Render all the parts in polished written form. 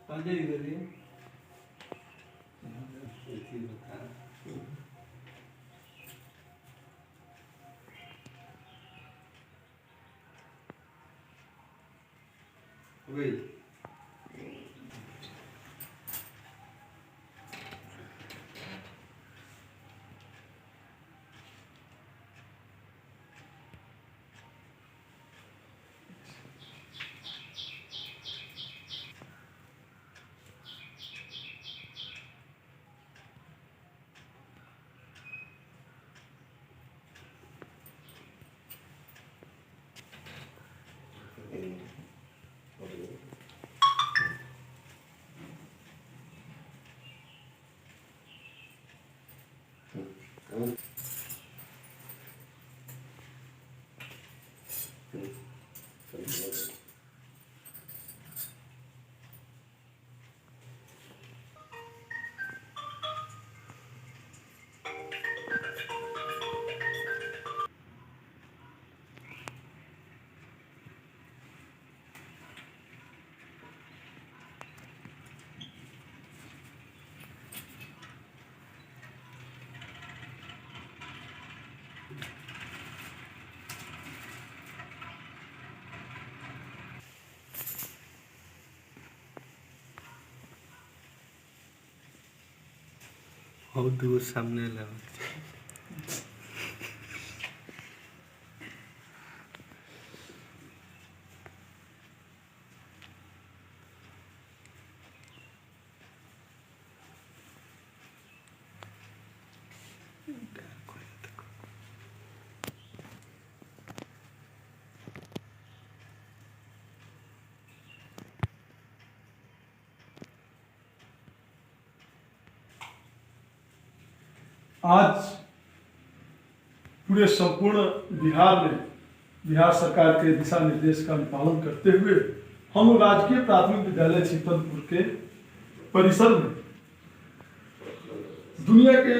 आ जाइए इधर ही। वही बहुत दूर सामने लगा। आज पूरे संपूर्ण बिहार में बिहार सरकार के दिशा निर्देश का पालन करते हुए हम राजकीय प्राथमिक विद्यालय छितनपुर के परिसर में दुनिया के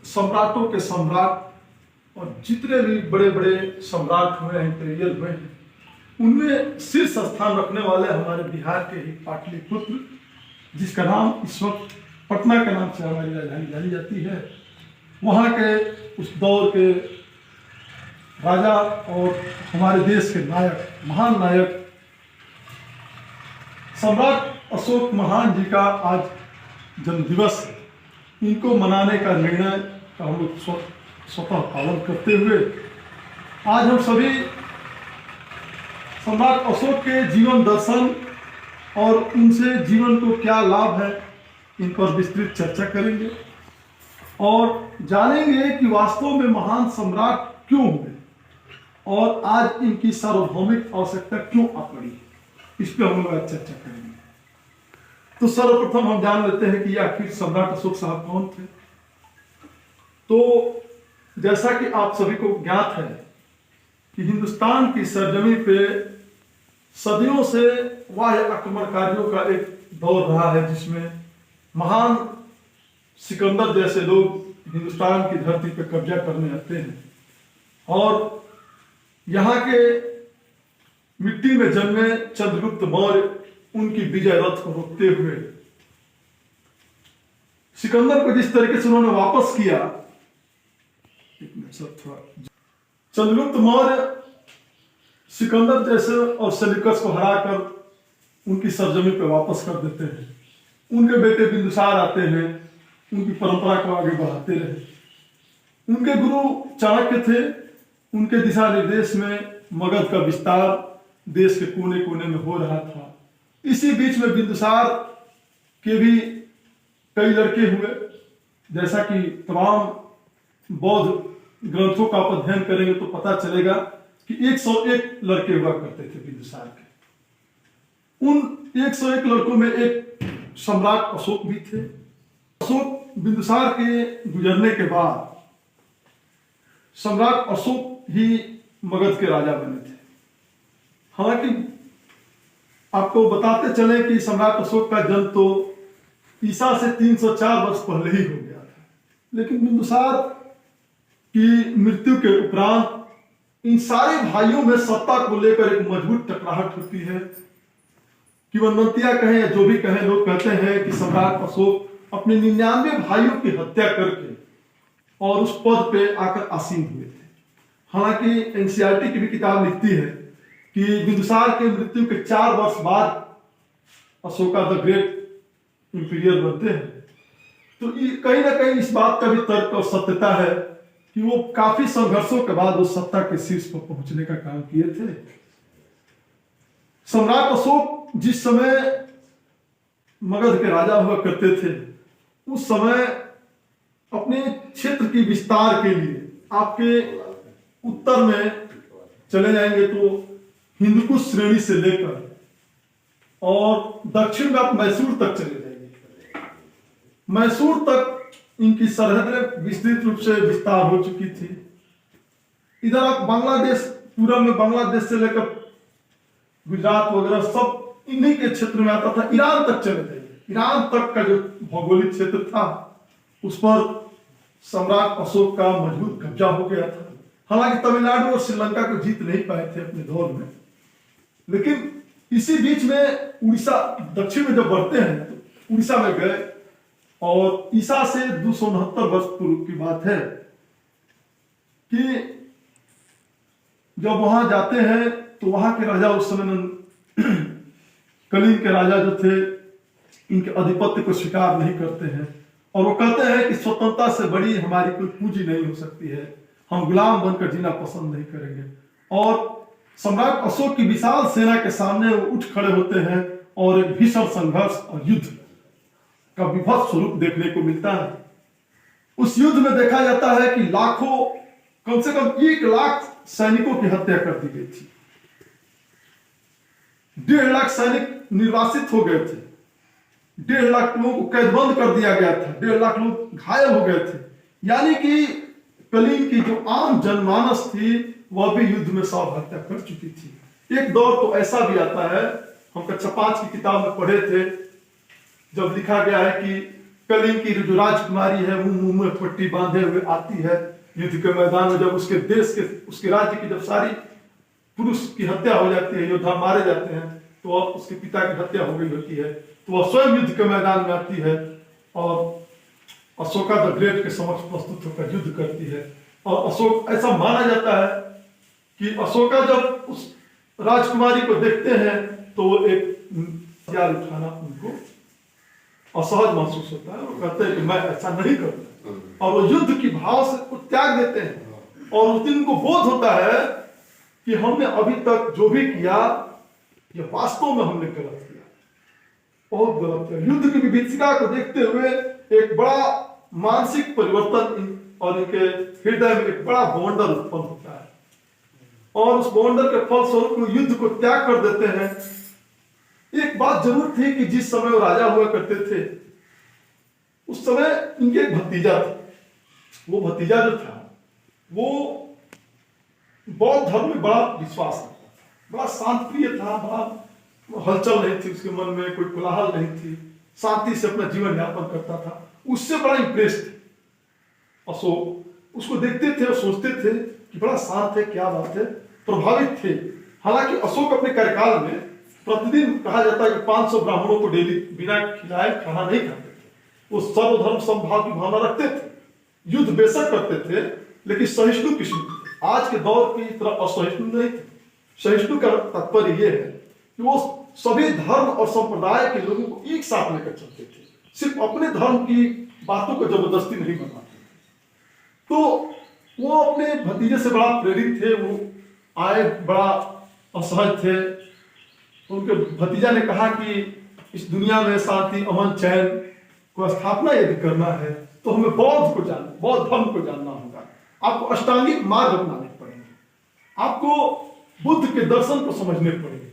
सम्राटों के सम्राट और जितने भी बड़े बड़े सम्राट हुए हैं, इंपीरियल हुए हैं, उनमें शीर्ष स्थान रखने वाले हमारे बिहार के ही पाटलिपुत्र, जिसका नाम इस वक्त पटना के नाम से हमारी राजधानी जानी जाती है, वहाँ के उस दौर के राजा और हमारे देश के नायक, महान नायक सम्राट अशोक महान जी का आज जन्मदिवस है। इनको मनाने का निर्णय का हम लोग स्वतः पालन करते हुए आज हम सभी सम्राट अशोक के जीवन दर्शन और उनसे जीवन को क्या लाभ है, इन पर विस्तृत चर्चा करेंगे और जानेंगे कि वास्तव में महान सम्राट क्यों हुए और आज इनकी सार्वभौमिक आवश्यकता क्यों आ पड़ी, इस पर हम लोग आज चर्चा करेंगे। तो सर्वप्रथम हम जान लेते हैं कि आखिर सम्राट अशोक साहब कौन थे। तो जैसा कि आप सभी को ज्ञात है कि हिंदुस्तान की सरजमी पे सदियों से वाह्य आक्रमणकारियों का एक दौर रहा है, जिसमें महान सिकंदर जैसे लोग हिंदुस्तान की धरती पर कब्जा करने आते हैं और यहाँ के मिट्टी में जन्मे चंद्रगुप्त मौर्य उनकी विजय रथ को रोकते हुए सिकंदर को जिस तरीके से उन्होंने वापस किया, चंद्रगुप्त मौर्य सिकंदर जैसे और सेल्यूकस को हराकर उनकी सरजमी पे वापस कर देते हैं। उनके बेटे बिंदुसार आते हैं, उनकी परंपरा को आगे बढ़ाते रहे। उनके गुरु चाणक्य थे, उनके दिशा निर्देश में मगध का विस्तार देश के कोने कोने में हो रहा था। इसी बीच में बिंदुसार के भी कई लड़के हुए, जैसा कि तमाम बौद्ध ग्रंथों का आप अध्ययन करेंगे तो पता चलेगा कि 101 लड़के हुआ करते थे बिंदुसार के। उन 101 लड़कों में एक सम्राट अशोक भी थे। अशोक बिंदुसार के गुजरने के बाद सम्राट अशोक ही मगध के राजा बने थे। हालांकि आपको बताते चले कि सम्राट अशोक का जन्म तो ईसा से 304 वर्ष पहले ही हो गया था, लेकिन बिंदुसार की मृत्यु के उपरांत इन सारे भाइयों में सत्ता को लेकर एक मजबूत टकराहट होती है किंवदंतियां कहें या जो भी कहें, लोग कहते हैं कि सम्राट अशोक अपने 99 भाइयों की हत्या करके और उस पद पे आकर आसीन हुए थे। हालांकि एनसीईआरटी की भी किताब लिखती है कि बिंदुसार के मृत्यु के 4 वर्ष बाद अशोका द ग्रेट इंपीरियर बनते हैं। तो कहीं ना कहीं इस बात का भी तर्क और सत्यता है कि वो काफी संघर्षों के बाद उस सत्ता के शीर्ष पर पहुंचने का काम किए थे। सम्राट अशोक जिस समय मगध के राजा हुआ करते थे, उस समय अपने क्षेत्र के विस्तार के लिए आपके उत्तर में चले जाएंगे तो हिंदकुश श्रेणी से लेकर और दक्षिण में आप मैसूर तक चले जाएंगे। मैसूर तक इनकी सरहदें विस्तृत रूप से विस्तार हो चुकी थी। इधर आप बांग्लादेश, पूरब में बांग्लादेश से लेकर गुजरात वगैरह सब इन्हीं के क्षेत्र में आता था। ईरान तक चले जाइए, ईरान तक का जो भौगोलिक क्षेत्र था उस पर सम्राट अशोक का मजबूत कब्जा हो गया था। हालांकि तमिलनाडु और श्रीलंका को जीत नहीं पाए थे अपने दौर में, लेकिन इसी बीच में उड़ीसा, दक्षिण में जब बढ़ते हैं तो उड़ीसा में गए और ईसा से 269 वर्ष पूर्व की बात है कि जब वहां जाते हैं तो वहां के राजा उस समय कलिंग के राजा जो थे इनके आधिपत्य को स्वीकार नहीं करते हैं और वो कहते हैं कि स्वतंत्रता से बड़ी हमारी कोई पूंजी नहीं हो सकती है, हम गुलाम बनकर जीना पसंद नहीं करेंगे। और सम्राट अशोक की विशाल सेना के सामने वो उठ खड़े होते हैं और एक भीषण संघर्ष और युद्ध का विभत्स स्वरूप देखने को मिलता है। उस युद्ध में देखा जाता है कि लाखों, कम से कम 1 लाख सैनिकों की हत्या कर दी गई थी। 1.5 लाख सैनिक निर्वासित हो गए थे, 1.5 लाख लोगों को कैदबंद कर दिया गया था, 1.5 लाख लोग घायल हो गए थे। यानी कि कलिंग की जो आम जनमानस थी वह भी युद्ध में सब हत्या कर चुकी थी। एक दौर तो ऐसा भी आता है, हम कक्षा 5 की किताब में पढ़े थे, जब लिखा गया है कि कलिंग की जो राजकुमारी है वो मुंह में पट्टी बांधे हुए आती है युद्ध के मैदान में। जब उसके देश के, उसके राज्य की जब सारी पुरुष की हत्या हो जाती है, योद्धा मारे जाते हैं, तो उसके पिता की हत्या हो गई होती है, तो वह स्वयं युद्ध के मैदान में आती है और अशोका द ग्रेट के समक्ष प्रस्तुत होकर युद्ध करती है। और अशोक, ऐसा माना जाता है कि अशोका जब उस राजकुमारी को देखते हैं तो वो एक हथियार उठाना उनको असहज महसूस होता है। वो कहते हैं कि मैं ऐसा नहीं करता, और वो युद्ध की भाव से त्याग देते हैं। और उस दिन उनको बोध होता है कि हमने अभी तक जो भी किया ये वास्तव में हमने गलत किया, बहुत गलत किया। युद्ध की विभीषिका को देखते हुए एक बड़ा मानसिक परिवर्तन और इनके हृदय में एक बड़ा बवंडर उत्पन्न होता है और उस बवंडर के फलस्वरूप युद्ध को त्याग कर देते हैं। एक बात जरूर थी कि जिस समय वो राजा हुआ करते थे उस समय इनके एक भतीजा था। वो भतीजा जो था वो बौद्ध धर्म में बड़ा विश्वास रखता था, बड़ा शांतप्रिय था, बड़ा हलचल नहीं थी उसके मन में, कोई कोलाहल नहीं थी, शांति से अपना जीवन यापन करता था। उससे बड़ा इंप्रेस थे अशोक, उसको देखते थे और सोचते थे कि बड़ा शांत है, क्या बात है, प्रभावित थे। हालांकि अशोक अपने कार्यकाल में प्रतिदिन कहा जाता है कि 500 ब्राह्मणों को डेली बिना खिलाए खाना नहीं खाते थे। वो सर्वधर्म समभाव की भावना रखते थे, युद्ध बेशक करते थे लेकिन सहिष्णु किस्म थे, आज के दौर की तरह असहिष्णु नहीं थे। सहिष्णु का तात्पर्य यह है कि वो सभी धर्म और संप्रदाय के लोगों को एक साथ लेकर चलते थे, सिर्फ अपने धर्म की बातों को जबरदस्ती नहीं बनाते थे। तो वो अपने भतीजे से बड़ा प्रेरित थे, वो आए बड़ा असहज थे। उनके भतीजा ने कहा कि इस दुनिया में शांति, अमन, चैन को स्थापना यदि करना है तो हमें बौद्ध धर्म को जानना होगा, आपको अष्टांगिक मार्ग अपनाने पड़ेंगे, आपको बुद्ध के दर्शन को समझने पड़ेंगे।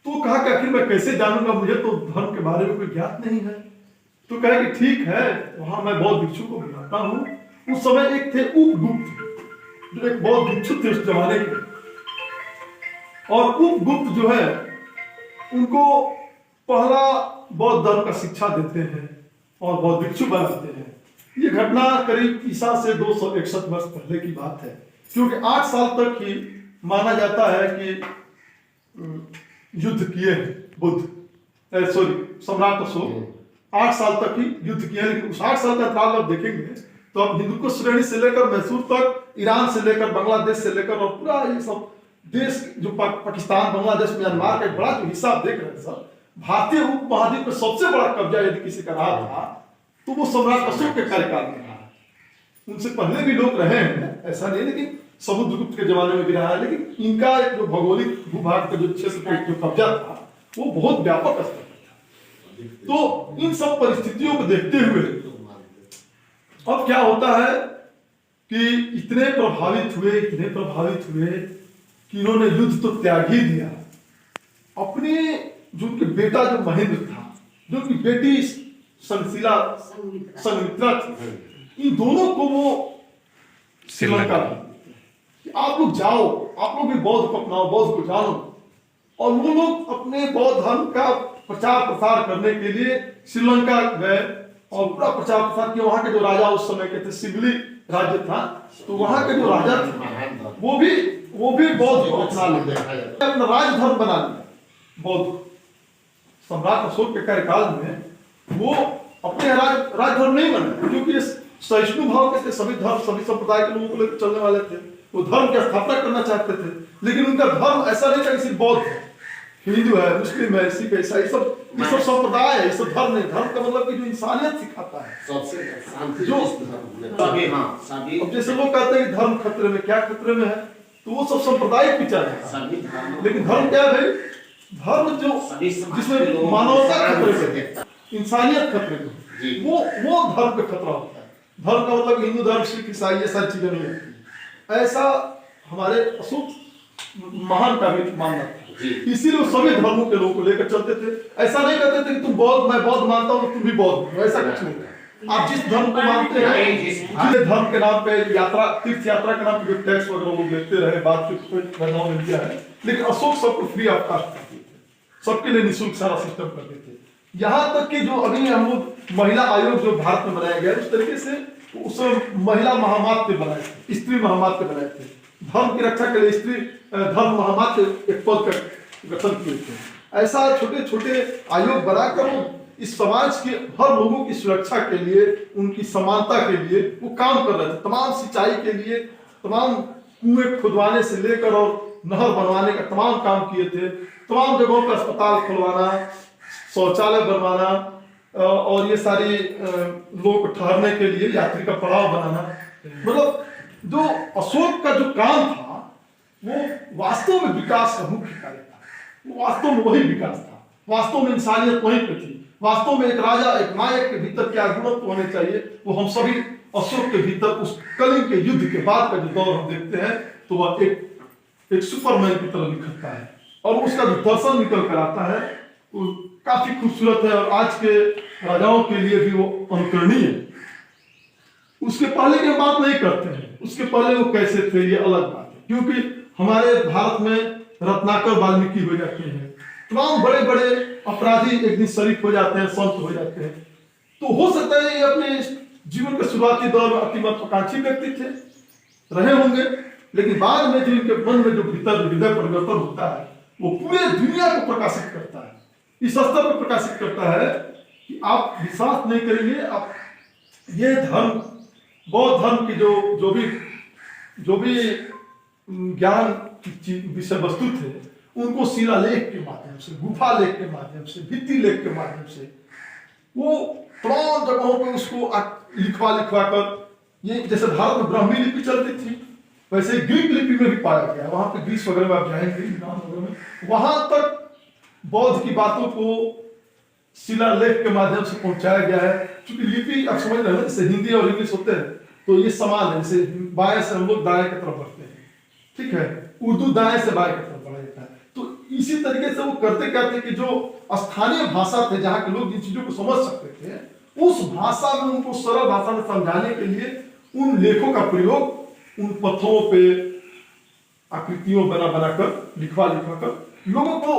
तो कहा कि आखिर मैं कैसे जानूंगा, मुझे तो धर्म के बारे में कोई ज्ञात नहीं है। तो कहे कि ठीक है, वहां मैं बौद्ध भिक्षु को बुलाता हूं। उस समय एक थे उपगुप्त, जो एक बौद्ध भिक्षु थे उस जमाने के, और उपगुप्त जो है उनको पहला बौद्ध धर्म का शिक्षा देते हैं और बौद्ध भिक्षु बनाते हैं। ये घटना करीब ईसा से 261 वर्ष पहले की बात है, क्योंकि 8 साल तक ही माना जाता है कि युद्ध किए हैं बुद्ध, सॉरी सम्राट अशोक 8 साल तक ही युद्ध किया, लेकिन उस 8 साल का अंतराल आप देखेंगे तो आप हिंदुकुश श्रेणी से लेकर मैसूर तक, ईरान से लेकर बांग्लादेश से लेकर और पूरा ये सब देश जो पाकिस्तान, बांग्लादेश, म्यांमार का एक बड़ा जो हिस्सा आप देख रहे हैं सर, भारतीय उपमहाद्वीप में सबसे बड़ा कब्जा यदि किसी का रहा था तो वो सम्राट अशोक के कार्यकाल में रहा। उनसे पहले भी लोग रहे हैं, ऐसा नहीं, लेकिन समुद्रगुप्त के जमाने में भी रहा है, लेकिन इनका एक जो भौगोलिक भूभाग का जो क्षेत्र पर जो कब्जा था वो बहुत व्यापक स्तर पर था। तो इन सब परिस्थितियों को देखते हुए अब क्या होता है कि इतने प्रभावित हुए कि इन्होंने युद्ध तो त्याग ही दिया, अपने जो उनके बेटा जो महेंद्र था, जो उनकी बेटी संघमित्रा थी, इन दोनों को वो श्रीलंका कि आप लोग जाओ, आप लोग भी बौद्ध को अपनाओ, बौद्ध को जानो, और वो लोग अपने बौद्ध धर्म का प्रचार प्रसार करने के लिए श्रीलंका गए और पूरा प्रचार प्रसार किया। वहां के जो राजा उस समय के थे, सिगली राज्य था, तो वहां के जो राजा थे वो भी बौद्ध को अपना ले अपना राजधर्म बना लिया। बौद्ध सम्राट अशोक के कार्यकाल में वो अपने राजधर्म नहीं बने, क्योंकि सहिष्णु भाव के थे, सभी धर्म सभी संप्रदाय के लोगों को लेकर चलने वाले थे, वो धर्म की स्थापना करना चाहते थे, लेकिन उनका धर्म ऐसा नहीं था कि सिर्फ बौद्ध है, हिंदू है, मुस्लिम है, सिख है, ईसाई, ये सब संप्रदाय है, ये सब धर्म नहीं। धर्म का मतलब कि जो इंसानियत सिखाता है, जो अब जैसे लोग कहते हैं धर्म खतरे में, क्या खतरे में है, तो वो सब सांप्रदायिक विचार है, लेकिन धर्म क्या है भाई? धर्म जो जिसमें मानवता खतरे में, इंसानियत खतरे में, वो धर्म का खतरा होता है। धर्म का मतलब हिंदू धर्म, सिख, ईसाई, ये सारी चीजें नहीं है। ऐसा हमारे अशोक महान का भी मानना था, इसीलिए वो सभी धर्मों के लोगों को लेकर चलते थे। ऐसा नहीं कहते थे कि तुम बौद्ध, मैं बौद्ध मानता हूँ, तुम भी बौद्ध, ऐसा कुछ नहीं। आप जिस धर्म को मानते हैं, जिस धर्म के नाम पे यात्रा, तीर्थ यात्रा के नाम पे जो टैक्स वगैरह लोग लेते रहे, बातचीत में दिया है, लेकिन अशोक सबको फ्री ऑफ कास्ट करते थे, सबके लिए निःशुल्क सारा सिस्टम करते थे। यहाँ तक कि जो अभी हम लोग महिला आयोग जो भारत में बनाया गया, उस तरीके से उस महिला महामात्र बनाए थे, स्त्री महामात्र बनाए थे, धर्म की रक्षा के लिए स्त्री धर्म महामात्र एक पद का गठन किए थे। ऐसा छोटे छोटे आयोग बनाकर इस समाज के हर लोगों की सुरक्षा के लिए, उनकी समानता के लिए वो काम कर रहे थे। तमाम सिंचाई के लिए, तमाम कुएं खुदवाने से लेकर और नहर बनवाने का तमाम काम किए थे। तमाम जगहों पर अस्पताल खुलवाना, शौचालय बनवाना और ये सारी लोग ठहरने के लिए यात्री का पड़ाव बनाना। मतलब जो अशोक का जो काम था वो वास्तव में विकास का मुख्य कार्य था। वो वास्तव में वही विकास था, वास्तव में इंसानियत वहीं पे थी। वास्तव में एक राजा, एक नायक के भीतर क्या गुण होने चाहिए, वो हम सभी अशोक के भीतर उस कलिंग के युद्ध के बाद का जो दौर हम देखते हैं, तो वह एक सुपरमैन की तरह निखरता है और उसका जो दर्शन निकल कर आता है वो काफी खूबसूरत है और आज के राजाओं के लिए भी वो अनुकरणीय है। उसके पहले की हम बात नहीं करते हैं, उसके पहले वो कैसे थे ये अलग बात है, क्योंकि हमारे भारत में रत्नाकर वाल्मीकि हो जाते हैं, तमाम बड़े बड़े अपराधी एक दिन शरीफ हो जाते हैं, संत हो जाते हैं। तो हो सकता है ये अपने जीवन के शुरुआती दौर में अति महत्वाकांक्षी व्यक्ति थे, रहे होंगे, लेकिन बाद में जो इनके मन में जो भीतर हृदय परिवर्तन होता है वो पूरे दुनिया को प्रकाशित करता है, इस स्तर पर प्रकाशित करता है कि आप विश्वास नहीं करेंगे। आप ये धर्म, बौद्ध धर्म की जो भी ज्ञान की विषय वस्तु थे, उनको शिलालेख के माध्यम से, गुफा लेख के माध्यम से, भित्ति लेख के माध्यम से वो तमाम जगहों पे उसको लिखवा कर, ये जैसे भारत में ब्राह्मी लिपि चलती थी वैसे ग्रीक लिपि में भी पाया गया। वहां पे ग्रीस वगैरह में आप जाएंगे, यूनान वगैरह में, वहां तक बौद्ध की बातों को शिलालेख के माध्यम से पहुंचाया गया है। क्योंकि लिपि आप समझ रहे हैं, जैसे हिंदी और इंग्लिश होते हैं तो ये समान है, जैसे बाएं से हम लोग दाएं की तरफ बढ़ते हैं, ठीक है, उर्दू दाएं से बाएं की तरफ बढ़ा जाता है। तो इसी तरीके से वो करते करते कि जो स्थानीय भाषा थे, जहाँ के लोग जिन चीजों को समझ सकते थे, उस भाषा में उनको सरल भाषा में समझाने के लिए उन लेखों का प्रयोग, उन पत्थरों पे आकृतियों बनाकर लिखवा कर लोगों को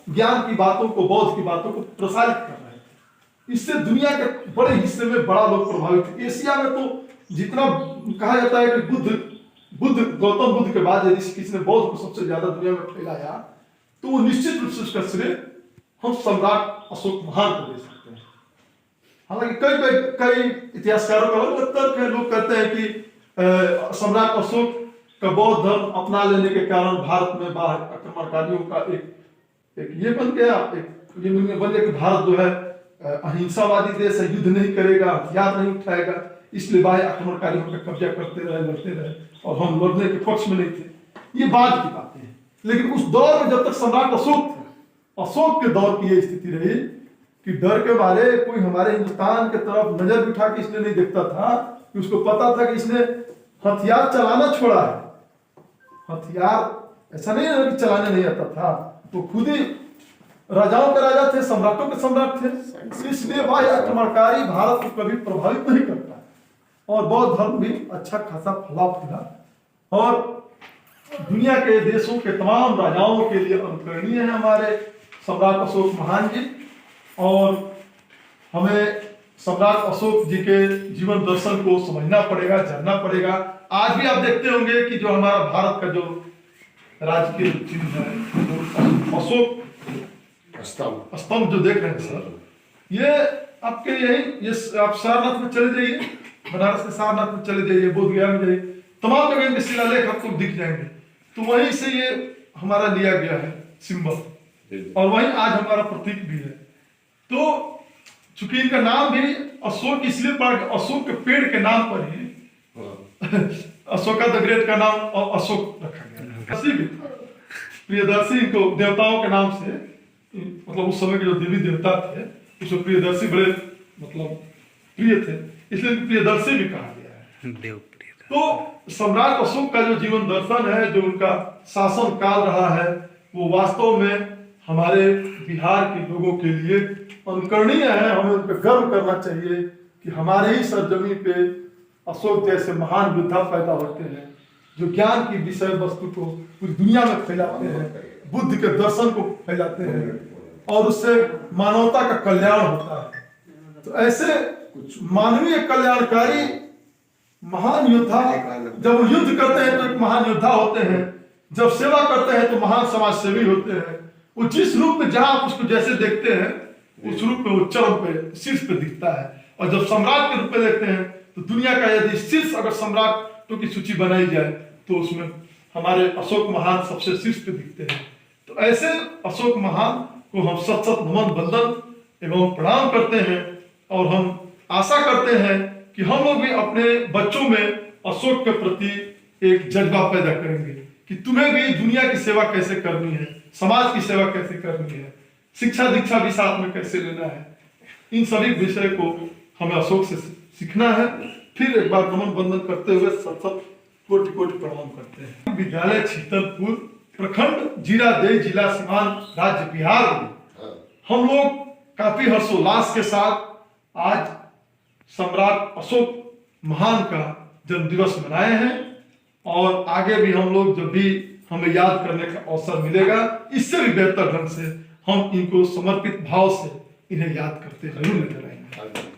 ज्ञान की बातों को, बौद्ध की बातों को प्रसारित कर रहे थे। इससे दुनिया के बड़े हिस्से में बड़ा लोग प्रभावित थे। एशिया में तो जितना कहा जाता है कि गौतम बुद्ध के बाद यदि किसी ने बौद्ध को सबसे ज्यादा दुनिया में फैलाया, तो वो निश्चित रूप से उसका श्रेय हम सम्राट अशोक महान को दे सकते हैं। हालांकि कई इतिहासकारों का अलग तर्क है। लोग कहते हैं कि सम्राट अशोक का बौद्ध धर्म अपना लेने के कारण भारत में बाह्य आक्रमणकारियों का एक ये बन गया, एक ये बन गया कि भारत जो है अहिंसावादी देश है, युद्ध नहीं करेगा, हथियार नहीं उठाएगा, इसलिए बाह्य आक्रमणकारियों का कब्जा करते रहे, लड़ते रहे, और हम लड़ने के पक्ष में नहीं थे। ये बाद की बातें हैं। लेकिन उस दौर में जब तक सम्राट अशोक थे, अशोक के दौर की ये स्थिति रही कि डर के मारे कोई हमारे हिंदुस्तान के तरफ नजर उठा के इसलिए नहीं देखता था कि उसको पता था कि इसने हथियार चलाना छोड़ा है। हथियार ऐसा नहीं है कि चलाने नहीं आता था, तो खुद ही राजाओं के राजा थे, सम्राटों के सम्राट थे, इसलिए बाह्य आक्रमणकारी भारत को कभी प्रभावित नहीं करता। और बौद्ध धर्म भी अच्छा खासा फला फूला और दुनिया के देशों के तमाम राजाओं के लिए अनुकरणीय है हमारे सम्राट अशोक महान जी। और हमें सम्राट अशोक जी के जीवन दर्शन को समझना पड़ेगा, जानना पड़ेगा। आज भी आप देखते होंगे कि जो हमारा भारत का जो राजकीय चिन्ह है, अशोक स्तंभ जो देख रहे हैं सर, ये आपके यही आप सारनाथ में चले जाइए, बनारस के सारनाथ में चले जाइए, बोध गया में जाइए, तमाम जगह इनके शिलालेख आपको दिख जाएंगे। तो वहीं से ये हमारा लिया गया है सिंबल, और वहीं आज हमारा प्रतीक भी है। तो चूंकि इनका नाम भी अशोक इसलिए पड़ गया, अशोक के पेड़ के नाम पर ही अशोका द ग्रेट का नाम अशोक रखा गया। प्रियदर्शी इनको देवताओं के नाम से, मतलब उस समय के जो देवी देवता थे उसको प्रियदर्शी बड़े मतलब प्रिय थे, इसलिए प्रियदर्शी भी कहा गया है। तो सम्राट अशोक का जो जीवन दर्शन है, जो उनका शासन काल रहा है, वो वास्तव में हमारे बिहार के लोगों के लिए अनुकरणीय है। हमें उन पर गर्व करना चाहिए कि हमारे ही सरजमी पे अशोक जैसे महान योद्धा पैदा होते हैं, जो ज्ञान की विषय वस्तु को पूरी दुनिया में फैलाते हैं, बुद्ध के दर्शन को फैलाते हैं, और उससे मानवता का कल्याण होता है। तो ऐसे मानवीय कल्याणकारी महान योद्धा जब वो युद्ध करते हैं तो एक महान योद्धा होते हैं, जब सेवा करते हैं तो महान समाज सेवी होते हैं। वो जिस रूप में जहां आप उसको जैसे देखते हैं, उस रूप में वो चरम पे शीर्ष पे दिखता है। और जब सम्राट के रूप में देखते हैं तो दुनिया का यदि शीर्ष अगर सम्राटों की सूची बनाई जाए तो उसमें हमारे अशोक महान सबसे शीर्ष पे दिखते हैं। तो ऐसे अशोक महान को हम सत सत नमन वंदन एवं प्रणाम करते हैं, और हम आशा करते हैं कि हम लोग भी अपने बच्चों में अशोक के प्रति एक जज्बा पैदा करेंगे कि तुम्हें भी दुनिया की सेवा कैसे करनी है, समाज की सेवा कैसे करनी है, शिक्षा दीक्षा भी साथ में कैसे लेना है। इन सभी विषय को हमें अशोक से सीखना है। फिर एक बार नमन वंदन करते हुए सत सत कोटि कोटि प्रणाम करते हैं। विद्यालय छीतरपुर, प्रखंड जीरादेई, जिला सीवान, राज्य बिहार में हम लोग काफी हर्षोल्लास के साथ आज सम्राट अशोक महान का जन्म दिवस मनाए हैं, और आगे भी हम लोग जब भी हमें याद करने का अवसर मिलेगा, इससे भी बेहतर ढंग से हम इनको समर्पित भाव से इन्हें याद करते जरूर नजर आएंगे।